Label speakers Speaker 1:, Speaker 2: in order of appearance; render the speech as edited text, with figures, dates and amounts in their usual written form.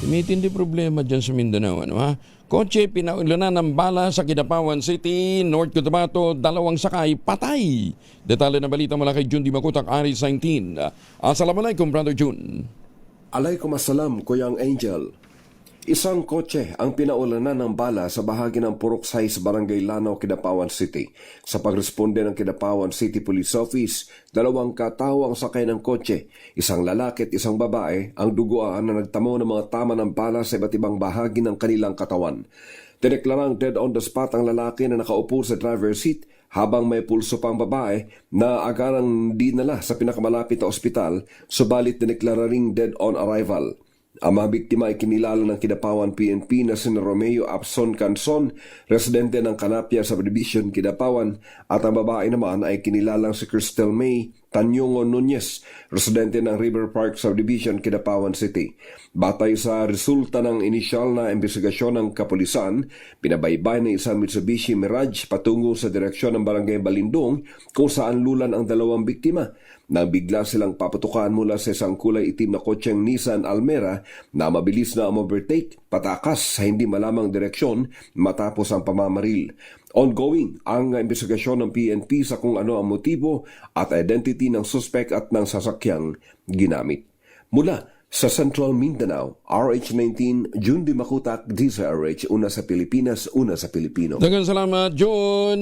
Speaker 1: May tindi problema dyan sa Mindanao. Ano, ha? Kotse pinaulanan ng bala sa Kidapawan City, North Cotabato, 2 sakay, patay. Detalye na balita mula kay Jun Di Makutak, Aris 19. Assalamualaikum, Brother Jun.
Speaker 2: Alaykumasalam, Kuyang Angel. Isang kotse ang pinaulanan ng bala sa bahagi ng Puruksay sa Barangay Lanao, Kidapawan City. Sa pagresponde ng Kidapawan City Police Office, 2 katao ang sakay ng kotse, isang lalaki at isang babae ang duguan na nagtamo ng mga tama ng bala sa iba't ibang bahagi ng kanilang katawan. Dineklarang dead on the spot ang lalaki na nakaupo sa driver's seat habang may pulso pang babae na agarang dinala sa pinakamalapit na ospital, subalit dineklara ring dead on arrival. Ang mga biktima ay kinilala ng Kidapawan PNP na si Romeo Abson Canson, residente ng Canapia Subdivision, Kidapawan, at ang babae naman ay kinilalang si Cristel May Tanyongo Nunez, residente ng River Park Subdivision, Kidapawan City. Batay sa resulta ng inisyal na investigasyon ng kapulisan, pinabaybay ng isang Mitsubishi Mirage patungo sa direksyon ng Barangay Balindong kung saan lulan ang 2 biktima. Nang bigla silang paputukan mula sa isang kulay itim na kotseng Nissan Almera na mabilis na overtake patakas sa hindi malamang direksyon matapos ang pamamaril. Ongoing ang investigasyon ng PNP sa kung ano ang motibo at identity ng suspect at ng sasakyang ginamit. Mula sa Central Mindanao, RH19, Jun Di Makutak, DZRH, una sa Pilipinas, una sa Pilipino.
Speaker 1: Daghang salamat, Jun.